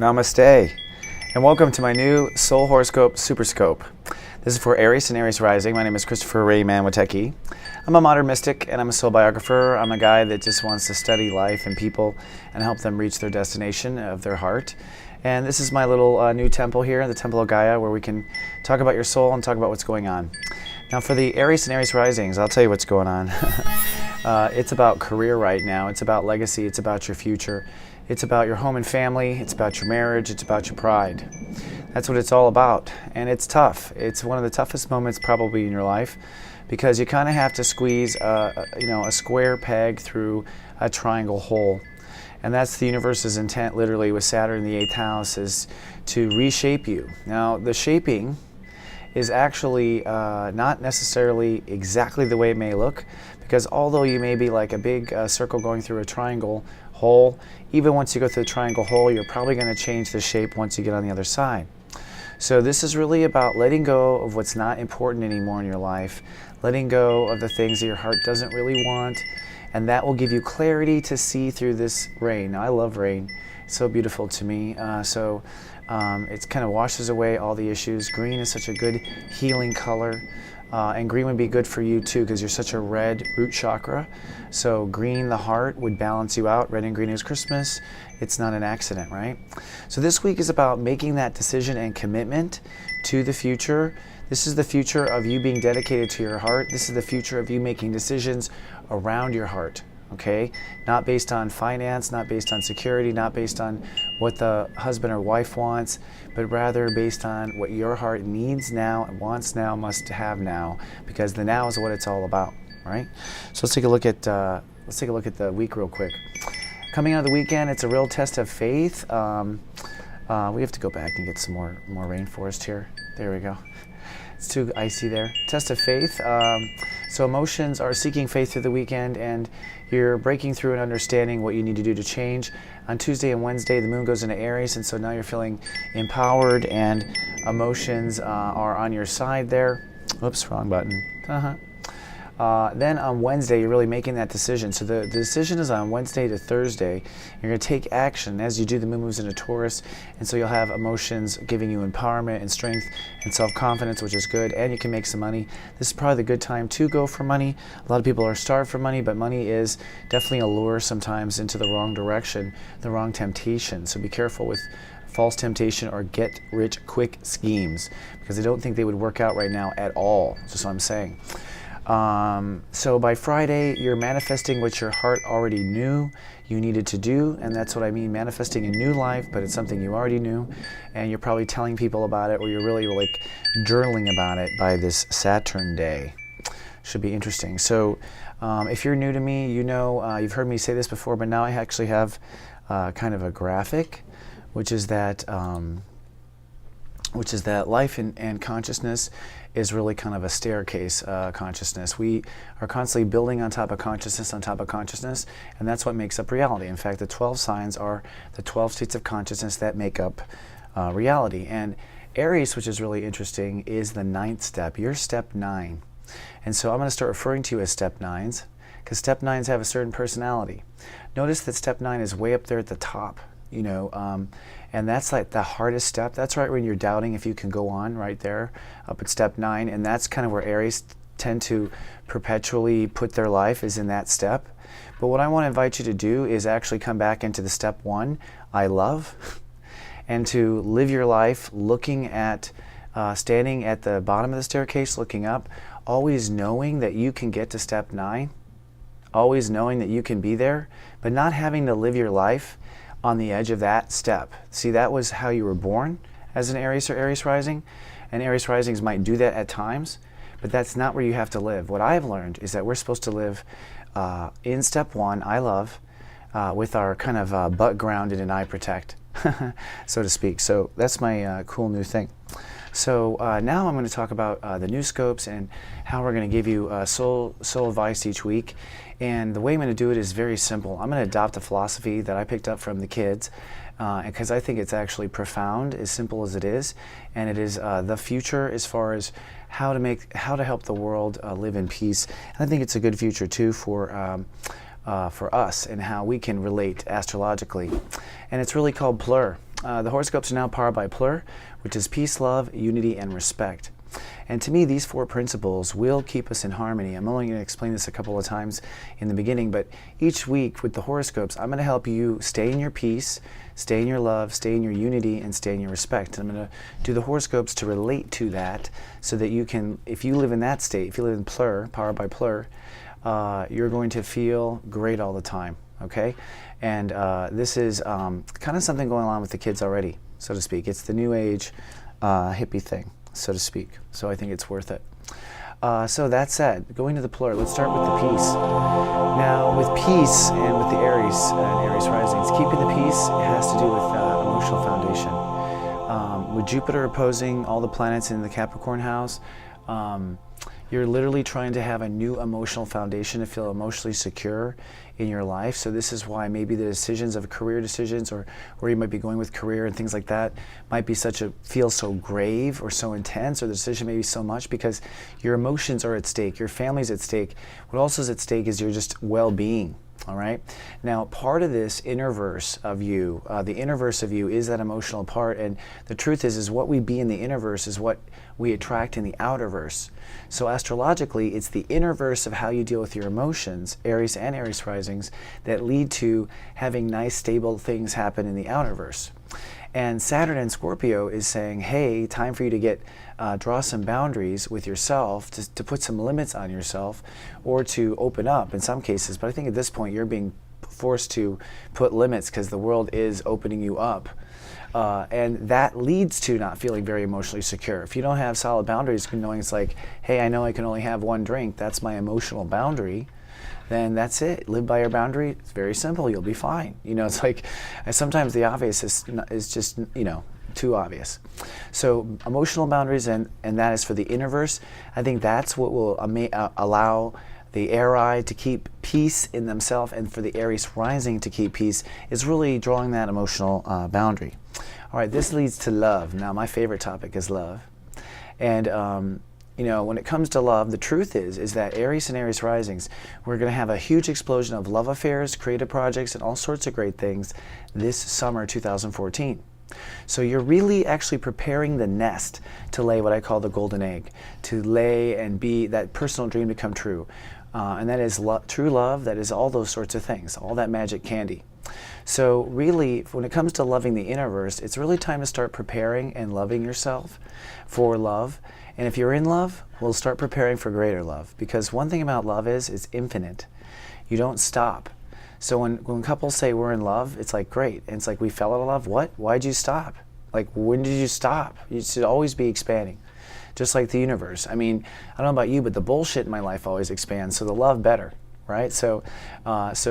Namaste, and welcome to my new Soul Horoscope Superscope. This is for Aries and Aries Rising. My name is Christopher Rayman Witecki. I'm a modern mystic and I'm a soul biographer. I'm a guy that just wants to study life and people and help them reach their destination of their heart. And this is my little new temple here, the Temple of Gaia, where we can talk about your soul and talk about what's going on. Now for the Aries and Aries Risings, I'll tell you what's going on. It's about career right now. It's about legacy. It's about your future. It's about your home and family. It's about your marriage. It's about your pride. That's what it's all about. And it's tough. It's one of the toughest moments probably in your life because you kind of have to squeeze a square peg through a triangle hole. And that's the universe's intent literally with Saturn in the 8th house, is to reshape you. Now the shaping is actually not necessarily exactly the way it may look, because although you may be like a big circle going through a triangle hole, even once you go through the triangle hole, you're probably going to change the shape once you get on the other side. So this is really about letting go of what's not important anymore in your life, letting go of the things that your heart doesn't really want, and that will give you clarity to see through this rain. Now, I love rain. It's so beautiful to me. It kind of washes away all the issues. Green is such a good healing color. And green would be good for you too, because you're such a red root chakra. So green, the heart, would balance you out. Red and green is Christmas. It's not an accident, right? So this week is about making that decision and commitment to the future. This is the future of you being dedicated to your heart. This is the future of you making decisions around your heart. Okay, not based on finance, not based on security, not based on what the husband or wife wants, but rather based on what your heart needs now, wants now, must have now, because the now is what it's all about, right? So let's take a look at the week real quick. Coming out of the weekend, it's a real test of faith. We have to go back and get some more rainforest here. There we go. It's too icy there. Test of faith. So emotions are seeking faith through the weekend, and you're breaking through and understanding what you need to do to change. On Tuesday and Wednesday, the moon goes into Aries, and so now you're feeling empowered, and emotions are on your side there. Oops, wrong button. Then on Wednesday, you're really making that decision. So the decision is on Wednesday to Thursday. You're going to take action. As you do, the moon moves into Taurus, and so you'll have emotions giving you empowerment and strength and self-confidence, which is good, and you can make some money. This is probably the good time to go for money. A lot of people are starved for money, but money is definitely a lure sometimes into the wrong direction, the wrong temptation. So be careful with false temptation or get-rich-quick schemes, because I don't think they would work out right now at all. That's just what I'm saying. So by Friday, you're manifesting what your heart already knew you needed to do, and that's what I mean, manifesting a new life, but it's something you already knew, and you're probably telling people about it, or you're really like journaling about it by this Saturn day. Should be interesting. So if you're new to me, you know, you've heard me say this before, but now I actually have kind of a graphic, which is that life and consciousness is really kind of a staircase consciousness. We are constantly building on top of consciousness, and that's what makes up reality. In fact, the 12 signs are the 12 states of consciousness that make up reality. And Aries, which is really interesting, is the 9th step. You're step 9. And so I'm going to start referring to you as step 9s, because step 9s have a certain personality. Notice that step 9 is way up there at the top. You know, and that's like the hardest step. That's right when you're doubting if you can go on, right there up at step 9, and that's kind of where Aries tend to perpetually put their life, is in that step. But what I want to invite you to do is actually come back into the step 1, I love, and to live your life looking at, standing at the bottom of the staircase, looking up, always knowing that you can get to step 9, always knowing that you can be there, but not having to live your life on the edge of that step. See, that was how you were born as an Aries or Aries rising, and Aries risings might do that at times, but that's not where you have to live. What I've learned is that we're supposed to live in step 1, I love, with our kind of butt grounded and eye protect, so to speak. So that's my cool new thing. So now I'm going to talk about the new scopes and how we're going to give you soul advice each week. And the way I'm going to do it is very simple. I'm going to adopt a philosophy that I picked up from the kids, because I think it's actually profound, as simple as it is, and it is the future as far as how to help the world live in peace. And I think it's a good future too for us and how we can relate astrologically. And it's really called PLUR. The horoscopes are now powered by PLUR, which is peace, love, unity, and respect. And to me, these 4 principles will keep us in harmony. I'm only going to explain this a couple of times in the beginning, but each week with the horoscopes, I'm going to help you stay in your peace, stay in your love, stay in your unity, and stay in your respect. And I'm going to do the horoscopes to relate to that so that you can, if you live in that state, if you live in PLUR, powered by PLUR, you're going to feel great all the time, okay? And this is kind of something going on with the kids already, so to speak. It's the new age hippie thing, so to speak. So I think it's worth it. So that said, going to the PLUR, let's start with the peace. Now, with peace and with the Aries and Aries risings, keeping the peace has to do with emotional foundation. With Jupiter opposing all the planets in the Capricorn house, you're literally trying to have a new emotional foundation to feel emotionally secure in your life. So this is why maybe the decisions of career decisions, or where you might be going with career and things like that, might be feel so grave or so intense, or the decision may be so much because your emotions are at stake, your family's at stake. What also is at stake is your just well-being. All right. Now, part of this inner verse of you, the inner verse of you is that emotional part, and the truth is what we be in the inner verse is what we attract in the outer verse. So astrologically, it's the inner verse of how you deal with your emotions, Aries and Aries risings, that lead to having nice, stable things happen in the outer verse. And Saturn and Scorpio is saying, hey, time for you to draw some boundaries with yourself, to put some limits on yourself, or to open up in some cases. But I think at this point you're being forced to put limits because the world is opening you up. And that leads to not feeling very emotionally secure. If you don't have solid boundaries, knowing it's like, hey, I know I can only have one drink, that's my emotional boundary, then that's it. Live by your boundary. It's very simple. You'll be fine. You know, it's like sometimes the obvious is just, you know, too obvious. So emotional boundaries, and that is for the inner verse. I think that's what will allow the Aries to keep peace in themselves, and for the Aries rising to keep peace is really drawing that emotional boundary. All right, this leads to love. Now, my favorite topic is love. And you know, when it comes to love, the truth is that Aries and Aries risings, we're going to have a huge explosion of love affairs, creative projects, and all sorts of great things this summer 2014. So you're really actually preparing the nest to lay what I call the golden egg, to lay and be that personal dream to come true. And that is true love, that is all those sorts of things, all that magic candy. So really, when it comes to loving the inner verse, it's really time to start preparing and loving yourself for love. And if you're in love, we'll start preparing for greater love. Because one thing about love is it's infinite. You don't stop. So when couples say we're in love, it's like, great. And it's like, we fell out of love? What? Why'd you stop? Like, when did you stop? You should always be expanding. Just like the universe. I mean, I don't know about you, but the bullshit in my life always expands, so the love better. Right? So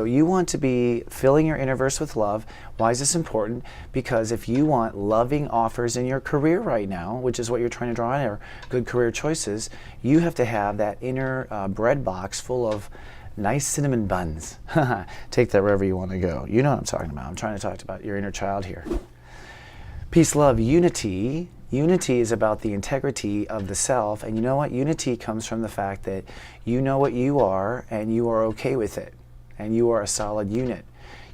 you want to be filling your inner verse with love. Why is this important? Because if you want loving offers in your career right now, which is what you're trying to draw in, or good career choices, you have to have that inner bread box full of nice cinnamon buns. Take that wherever you want to go. You know what I'm talking about. I'm trying to talk about your inner child here. Peace, love, unity. Unity is about the integrity of the self, and you know what? Unity comes from the fact that you know what you are and you are okay with it, and you are a solid unit.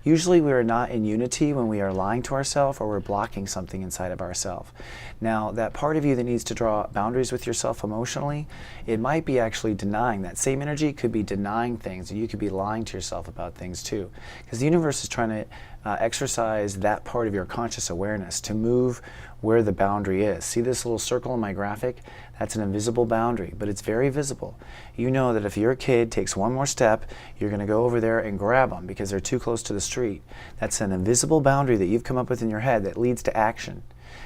Usually we are not in unity when we are lying to ourselves or we're blocking something inside of ourselves. Now, that part of you that needs to draw boundaries with yourself emotionally, it might be actually denying. That same energy could be denying things, and you could be lying to yourself about things too. Because the universe is trying to exercise that part of your conscious awareness to move where the boundary is. See this little circle in my graphic? That's an invisible boundary, but it's very visible. You know that if your kid takes one more step, you're going to go over there and grab them because they're too close to the street. That's an invisible boundary that you've come up with in your head that leads to action.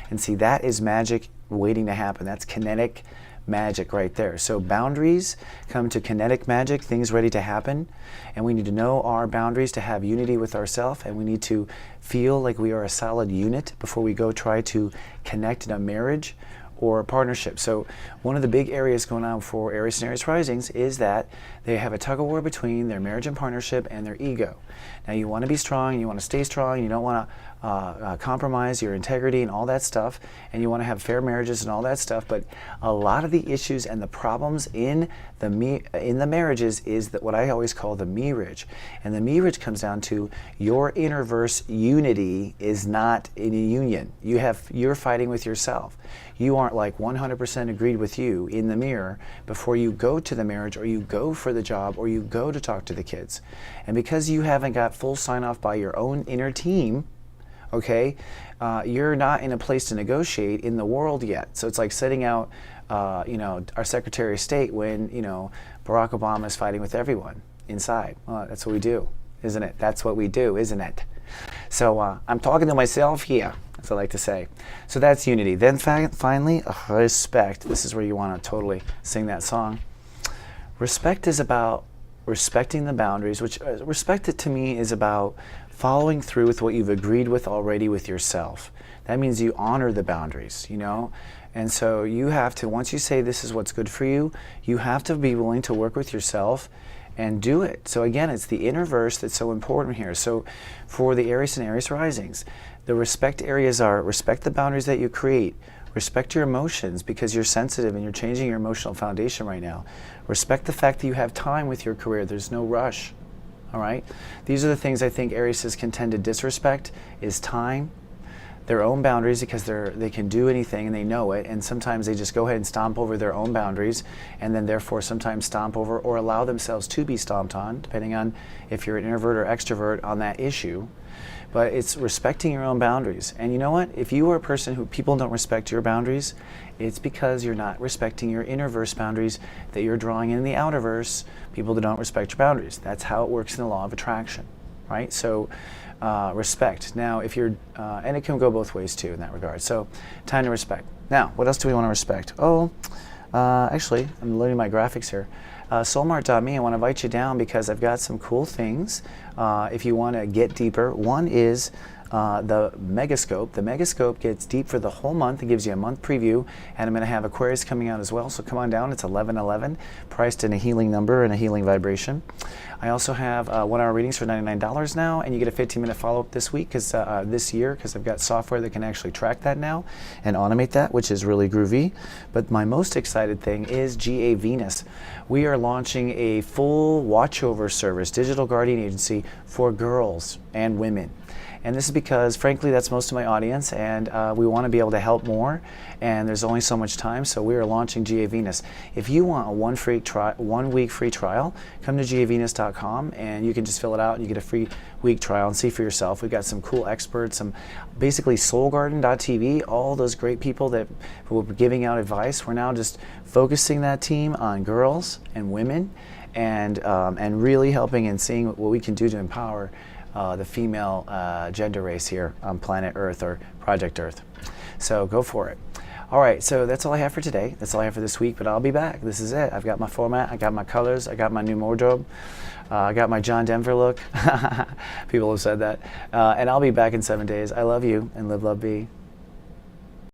And see, that is magic waiting to happen. That's kinetic magic right there. So boundaries come to kinetic magic, things ready to happen, and we need to know our boundaries to have unity with ourselves, and we need to feel like we are a solid unit before we go try to connect in a marriage or a partnership. So one of the big areas going on for Aries and Aries risings is that They have a tug of war between their marriage and partnership and their ego. Now you want to be strong, you want to stay strong, you don't want to compromise your integrity and all that stuff, and you want to have fair marriages and all that stuff, but a lot of the issues and the problems in the marriages is that what I always call the marriage. And the marriage comes down to your inner-verse unity is not in a union. You're fighting with yourself. You aren't like 100% agreed with you in the mirror before you go to the marriage, or you go for the job, or you go to talk to the kids. And because you haven't got full sign-off by your own inner team, okay, you're not in a place to negotiate in the world yet. So it's like setting out, our Secretary of State when, Barack Obama is fighting with everyone inside. Well, that's what we do, isn't it? That's what we do, isn't it? So I'm talking to myself here, as I like to say. So that's unity. Then finally, respect. This is where you want to totally sing that song. Respect is about respecting the boundaries, which respect it to me is about following through with what you've agreed with already with yourself. That means you honor the boundaries, And so you have to, once you say this is what's good for you, you have to be willing to work with yourself and do it. So again, it's the inner verse that's so important here. So for the Aries and Aries risings, the respect areas are respect the boundaries that you create, respect your emotions because you're sensitive and you're changing your emotional foundation right now. Respect the fact that you have time with your career. There's no rush. All right? These are the things I think Aries can tend to disrespect is time, their own boundaries because they can do anything and they know it, and sometimes they just go ahead and stomp over their own boundaries and then therefore sometimes stomp over or allow themselves to be stomped on, depending on if you're an introvert or extrovert on that issue. But it's respecting your own boundaries. And you know what? If you are a person who people don't respect your boundaries, it's because you're not respecting your inner-verse boundaries that you're drawing in the outer-verse, people that don't respect your boundaries. That's how it works in the law of attraction, right? So respect. Now, if you're, and it can go both ways too in that regard. So time to respect. Now, what else do we want to respect? Actually, I'm loading my graphics here. Soulmart.me, I want to invite you down because I've got some cool things if you want to get deeper. One is the Megascope. The Megascope gets deep for the whole month. It gives you a month preview, and I'm going to have Aquarius coming out as well, so come on down. It's 1111, priced in a healing number and a healing vibration. I also have 1-hour readings for $99 now, and you get a 15-minute follow-up this week, this year, because I've got software that can actually track that now and automate that, which is really groovy. But my most excited thing is GA Venus. We are launching a full watchover service, digital guardian agency for girls and women. And this is because, frankly, that's most of my audience, and we want to be able to help more, and there's only so much time, so we are launching GA Venus. If you want a 1 week free trial, come to gavenus.com, and you can just fill it out, and you get a free week trial and see for yourself. We've got some cool experts, some basically soulgarden.tv, all those great people that were giving out advice. We're now just focusing that team on girls and women, and really helping and seeing what we can do to empower the female gender race here on planet Earth or Project Earth. So go for it. All right, so that's all I have for today. That's all I have for this week, but I'll be back. This is it. I've got my format, I got my colors, I got my new wardrobe, I got my John Denver look. People have said that. And I'll be back in 7 days. I love you, and live, love, be.